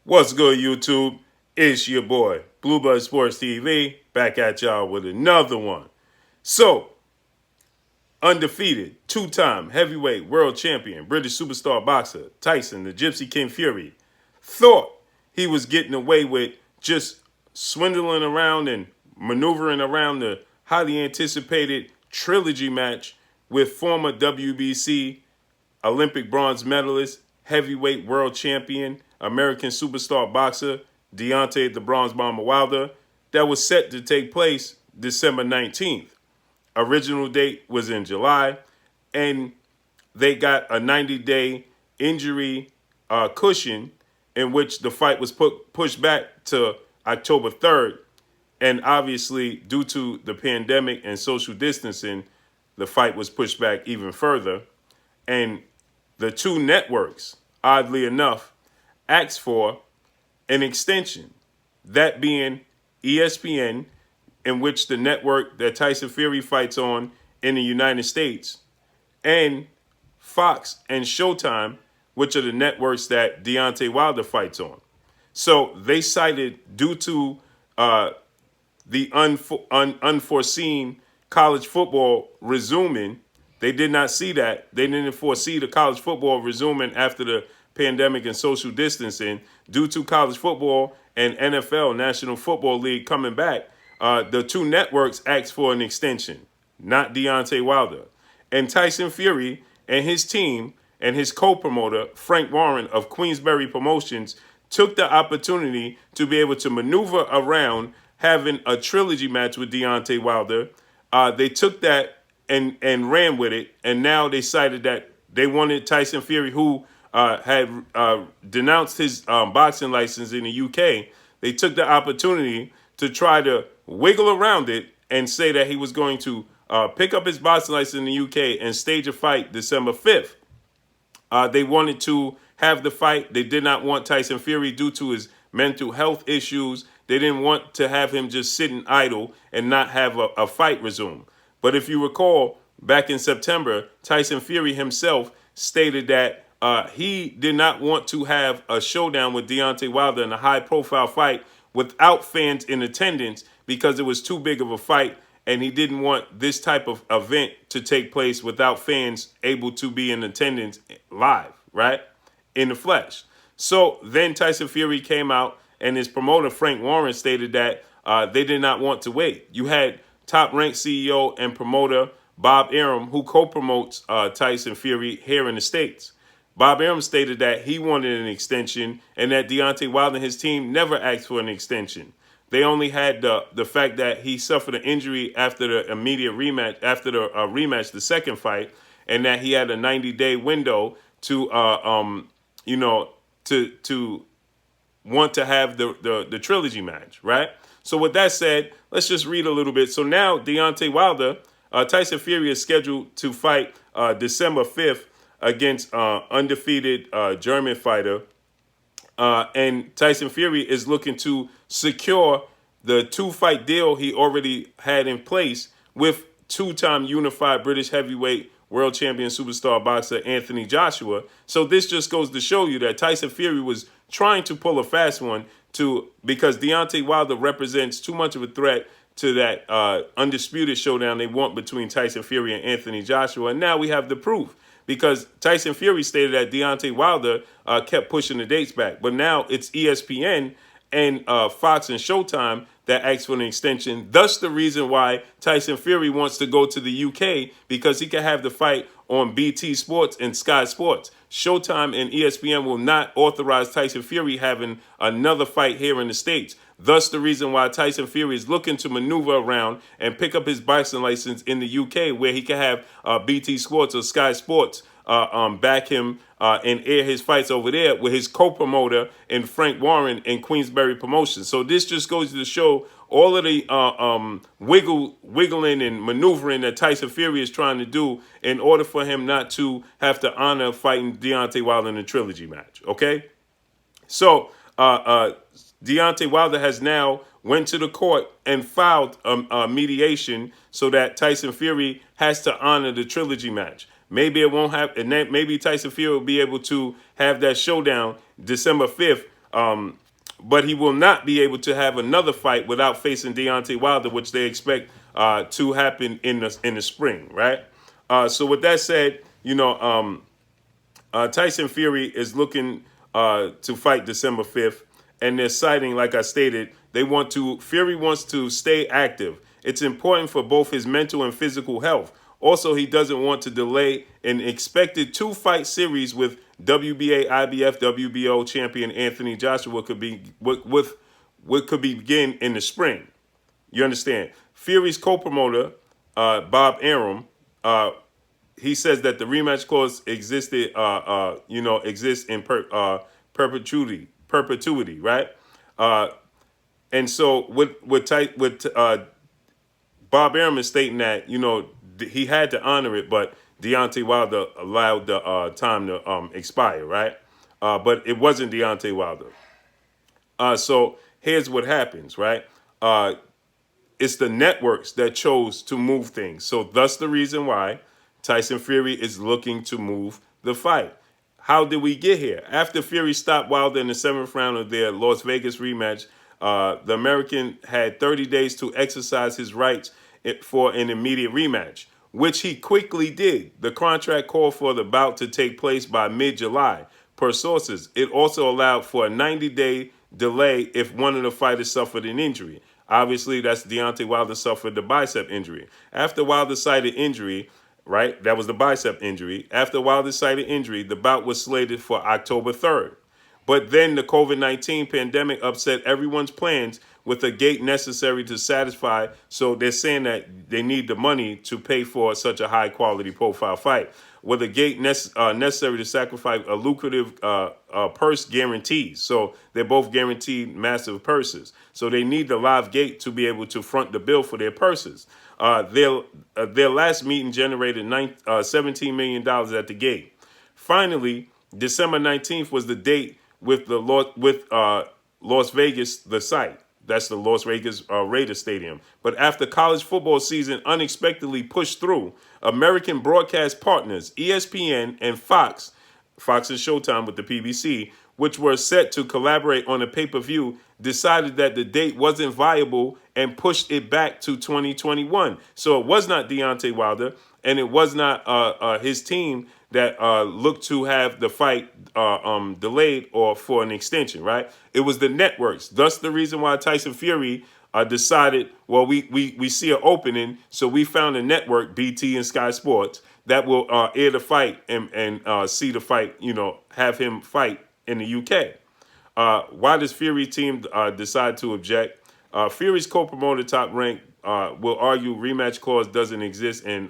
What's good, YouTube? It's your boy, Blue Blood Sports TV, back at y'all with another one. So, undefeated, two-time heavyweight world champion, British superstar boxer, Tyson, the Gypsy King Fury, thought he was getting away with just swindling around and maneuvering around the highly anticipated Trilogy match with former WBC Olympic bronze medalist, heavyweight world champion, American superstar boxer, Deontay the Bronze Bomber Wilder, that was set to take place December 19th. Original date was in July, and they got a 90-day injury cushion in which the fight was pushed back to October 3rd. And obviously, due to the pandemic and social distancing, the fight was pushed back even further. And the two networks, oddly enough, asked for an extension, that being ESPN, in which the network that Tyson Fury fights on in the United States, and Fox and Showtime, which are the networks that Deontay Wilder fights on. So they cited, due to the unforeseen college football resuming, they did not see that. They didn't foresee the college football resuming after the pandemic and social distancing. Due to college football and NFL, National Football League, coming back, the two networks asked for an extension, not Deontay Wilder. And Tyson Fury and his team and his co-promoter, Frank Warren of Queensberry Promotions, took the opportunity to be able to maneuver around having a trilogy match with Deontay Wilder. They took that and ran with it, and now they cited that they wanted Tyson Fury, who had denounced his boxing license in the UK. They took the opportunity to try to wiggle around it and say that he was going to pick up his boxing license in the UK and stage a fight December 5th. They wanted to have the fight. They did not want Tyson Fury due to his mental health issues. They didn't want to have him just sitting idle and not have a fight resume. But if you recall, back in September, Tyson Fury himself stated that he did not want to have a showdown with Deontay Wilder in a high-profile fight without fans in attendance because it was too big of a fight, and he didn't want this type of event to take place without fans able to be in attendance live, right, in the flesh. So then Tyson Fury came out, and his promoter, Frank Warren, stated that they did not want to wait. You had top-ranked CEO and promoter Bob Arum, who co-promotes Tyson Fury here in the States. Bob Arum stated that he wanted an extension and that Deontay Wilder and his team never asked for an extension. They only had the fact that he suffered an injury after the immediate rematch, after the rematch, the second fight, and that he had a 90-day window to, to want to have the trilogy match, right? So with that said, let's just read a little bit. So now Deontay Wilder, Tyson Fury is scheduled to fight December 5th against undefeated German fighter. And Tyson Fury is looking to secure the two-fight deal he already had in place with two-time unified British heavyweight world champion superstar boxer Anthony Joshua. So this just goes to show you that Tyson Fury was trying to pull a fast one because Deontay Wilder represents too much of a threat to that undisputed showdown they want between Tyson Fury and Anthony Joshua. And now we have the proof, because Tyson Fury stated that Deontay Wilder kept pushing the dates back. But now it's ESPN and Fox and Showtime that asked for an extension. Thus the reason why Tyson Fury wants to go to the UK, because he can have the fight on BT Sports and Sky Sports. Showtime and ESPN will not authorize Tyson Fury having another fight here in the States. Thus the reason why Tyson Fury is looking to maneuver around and pick up his boxing license in the UK, where he can have BT Sports or Sky Sports back him and air his fights over there with his co-promoter and Frank Warren in Queensberry Promotions. So this just goes to show all of the wiggling and maneuvering that Tyson Fury is trying to do in order for him not to have to honor fighting Deontay Wilder in a trilogy match, okay? So Deontay Wilder has now went to the court and filed a mediation so that Tyson Fury has to honor the trilogy match. Maybe it won't have, and maybe Tyson Fury will be able to have that showdown December 5th But he will not be able to have another fight without facing Deontay Wilder, which they expect to happen in the spring, right? So with that said, Tyson Fury is looking to fight December 5th, and they're citing, like I stated, Fury wants to stay active. It's important for both his mental and physical health. Also, he doesn't want to delay an expected two-fight series with WBA, IBF, WBO champion Anthony Joshua what could begin in the spring. You understand? Fury's co-promoter, Bob Arum, he says that the rematch clause exists in perpetuity, right? And so Bob Arum is stating that he had to honor it, but Deontay Wilder allowed the time to expire, right? But it wasn't Deontay Wilder. So here's what happens, right? It's the networks that chose to move things. So thus the reason why Tyson Fury is looking to move the fight. How did we get here? After Fury stopped Wilder in the 7th round of their Las Vegas rematch, the American had 30 days to exercise his rights for an immediate rematch, which he quickly did. The contract called for the bout to take place by mid-July. Per sources, it also allowed for a 90-day delay if one of the fighters suffered an injury. Obviously, that's Deontay Wilder suffered the bicep injury. After Wilder cited injury, right, that was the bicep injury. After Wilder cited injury, the bout was slated for October 3rd. But then the COVID-19 pandemic upset everyone's plans with a gate necessary to satisfy. So they're saying that they need the money to pay for such a high quality profile fight. With a gate necessary to sacrifice a lucrative purse guarantees. So they're both guaranteed massive purses. So they need the live gate to be able to front the bill for their purses. Their last meeting generated $17 million at the gate. Finally, December 19th was the date with Las Vegas, the site. That's the Las Vegas Raiders Stadium. But after college football season unexpectedly pushed through, American broadcast partners ESPN and Fox's Showtime with the PBC, which were set to collaborate on a pay-per-view, decided that the date wasn't viable and pushed it back to 2021. So it was not Deontay Wilder, and it was not his team that looked to have the fight delayed or for an extension, right? It was the networks. Thus the reason why Tyson Fury decided, well, we see an opening, so we found a network, BT and Sky Sports, that will air the fight and see the fight, have him fight in the UK. Why does Fury team decide to object? Fury's co-promoter Top Rank will argue rematch clause doesn't exist in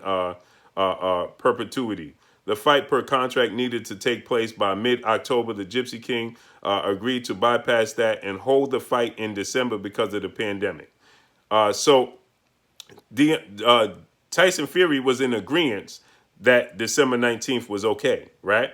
perpetuity. The fight per contract needed to take place by mid-October. The Gypsy King agreed to bypass that and hold the fight in December because of the pandemic. So Tyson Fury was in agreement that December 19th was okay, right?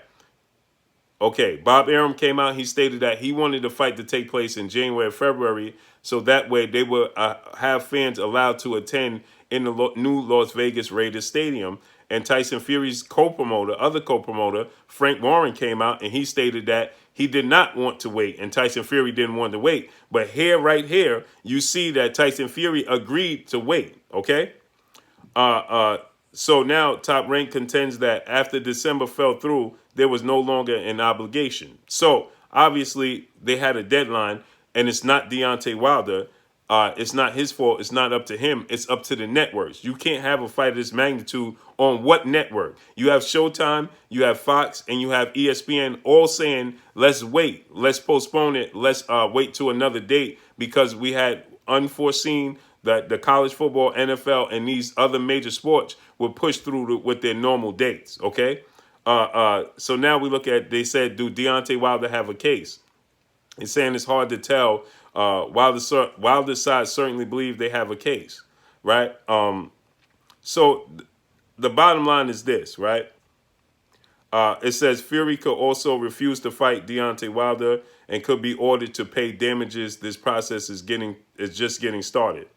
Okay, Bob Arum came out. He stated that he wanted the fight to take place in January or February, so that way they would have fans allowed to attend in the new Las Vegas Raiders Stadium. And Tyson Fury's other co-promoter, Frank Warren, came out and he stated that he did not want to wait, and Tyson Fury didn't want to wait. But right here, you see that Tyson Fury agreed to wait, okay? So now Top Rank contends that after December fell through, there was no longer an obligation. So obviously they had a deadline, and it's not Deontay Wilder. It's not his fault. It's not up to him. It's up to the networks. You can't have a fight of this magnitude on what network? You have Showtime, you have Fox, and you have ESPN all saying, let's wait. Let's postpone it. Let's wait to another date because we had unforeseen that the college football, NFL, and these other major sports were pushed through with their normal dates, okay? So now we look at, they said, do Deontay Wilder have a case? It's saying it's hard to tell. Wilder side certainly believe they have a case, right? So the bottom line is this, right? It says Fury could also refuse to fight Deontay Wilder and could be ordered to pay damages. This process is just getting started.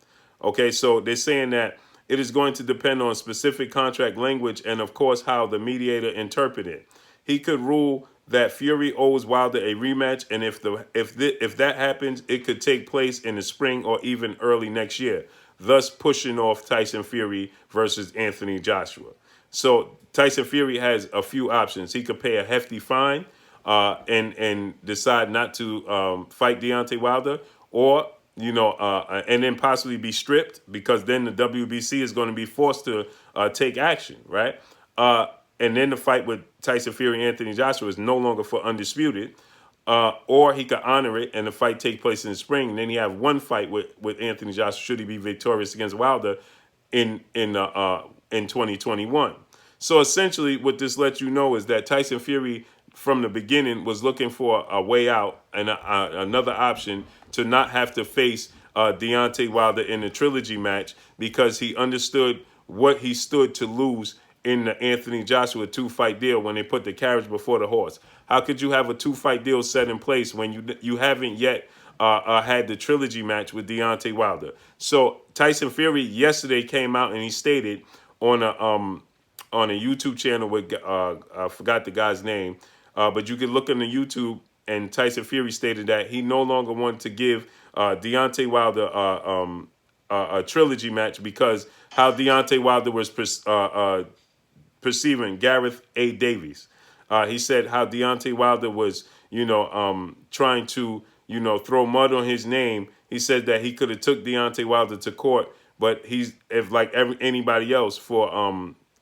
Okay, so they're saying that it is going to depend on specific contract language and, of course, how the mediator interpreted it. He could rule that Fury owes Wilder a rematch, and if that happens, it could take place in the spring or even early next year, thus pushing off Tyson Fury versus Anthony Joshua. So Tyson Fury has a few options. He could pay a hefty fine and decide not to fight Deontay Wilder, or and then possibly be stripped, because then the WBC is going to be forced to take action, right? And then the fight with Tyson Fury and Anthony Joshua is no longer for undisputed. Or he could honor it and the fight take place in the spring. And then he have one fight with Anthony Joshua should he be victorious against Wilder in 2021. So essentially what this lets you know is that Tyson Fury from the beginning was looking for a way out and another option to not have to face Deontay Wilder in the Trilogy match, because he understood what he stood to lose in the Anthony Joshua 2-fight deal when they put the carriage before the horse. How could you have a 2-fight deal set in place when you haven't yet had the Trilogy match with Deontay Wilder? So Tyson Fury yesterday came out and he stated on a YouTube channel with I forgot the guy's name, but you can look on the YouTube, and Tyson Fury stated that he no longer wanted to give Deontay Wilder a Trilogy match because how Deontay Wilder was perceiving Gareth A. Davies. He said how Deontay Wilder was, trying to, throw mud on his name. He said that he could have took Deontay Wilder to court, but he's like anybody else for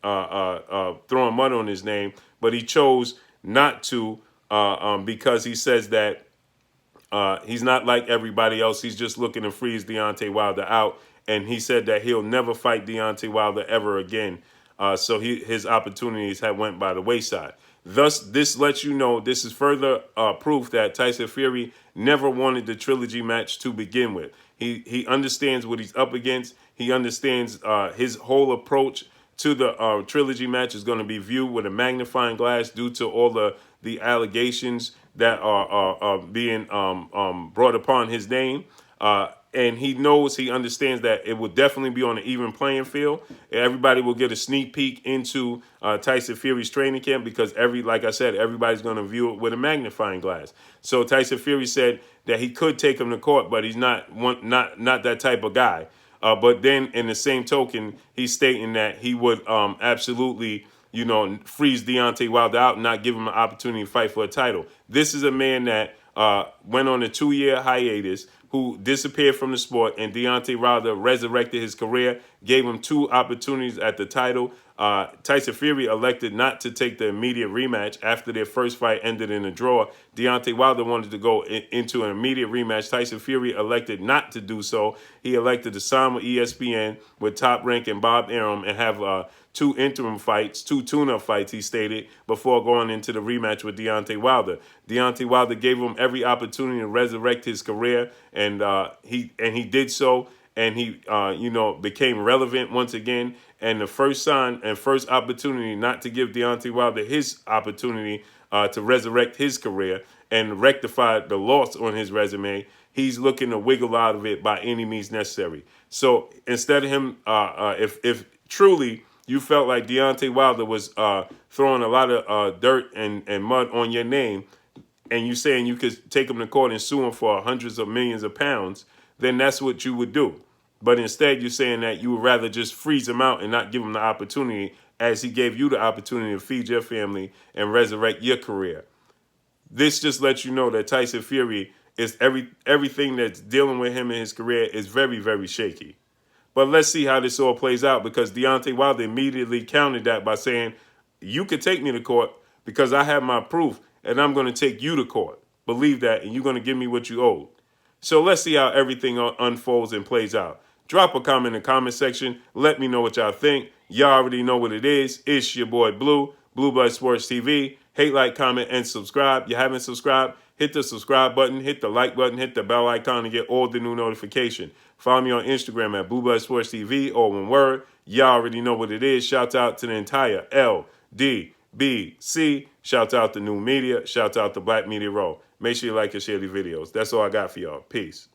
throwing mud on his name. But he chose not to because he says that he's not like everybody else. He's just looking to freeze Deontay Wilder out. And he said that he'll never fight Deontay Wilder ever again. So his opportunities have went by the wayside. Thus, this lets you know, this is further proof that Tyson Fury never wanted the Trilogy match to begin with. He understands what he's up against. He understands his whole approach to the Trilogy match is going to be viewed with a magnifying glass due to all the allegations that are being brought upon his name. And he understands that it will definitely be on an even playing field. Everybody will get a sneak peek into Tyson Fury's training camp because like I said, everybody's going to view it with a magnifying glass. So Tyson Fury said that he could take him to court, but he's not that type of guy. But then in the same token, he's stating that he would absolutely, freeze Deontay Wilder out and not give him an opportunity to fight for a title. This is a man that went on a 2-year hiatus, who disappeared from the sport, and Deontay Wilder resurrected his career, gave him 2 opportunities at the title. Tyson Fury elected not to take the immediate rematch after their first fight ended in a draw. Deontay Wilder wanted to go into an immediate rematch. Tyson Fury elected not to do so. He elected to sign with ESPN with Top Rank and Bob Arum and have 2 interim fights, 2 tune-up fights, he stated, before going into the rematch with Deontay Wilder. Deontay Wilder gave him every opportunity to resurrect his career, and he did so, and he became relevant once again. And the first sign and first opportunity not to give Deontay Wilder his opportunity to resurrect his career and rectify the loss on his resume, he's looking to wiggle out of it by any means necessary. So instead of him, if truly you felt like Deontay Wilder was throwing a lot of dirt and mud on your name, and you saying you could take him to court and sue him for hundreds of millions of pounds, then that's what you would do. But instead, you're saying that you would rather just freeze him out and not give him the opportunity, as he gave you the opportunity to feed your family and resurrect your career. This just lets you know that Tyson Fury is everything that's dealing with him in his career is very, very shaky. But let's see how this all plays out, because Deontay Wilder immediately countered that by saying, you could take me to court because I have my proof, and I'm going to take you to court. Believe that, and you're going to give me what you owed. So let's see how everything unfolds and plays out. Drop a comment in the comment section. Let me know what y'all think. Y'all already know what it is. It's your boy Blue, Blue Blood Sports TV. Hate, like, comment, and subscribe. You haven't subscribed? Hit the subscribe button, hit the like button, hit the bell icon to get all the new notification. Follow me on Instagram at Blue Blood Sports TV, or one word. Y'all already know what it is. Shout out to the entire LDBC. Shout out to New Media. Shout out to Black Media Row. Make sure you like and share the videos. That's all I got for y'all. Peace.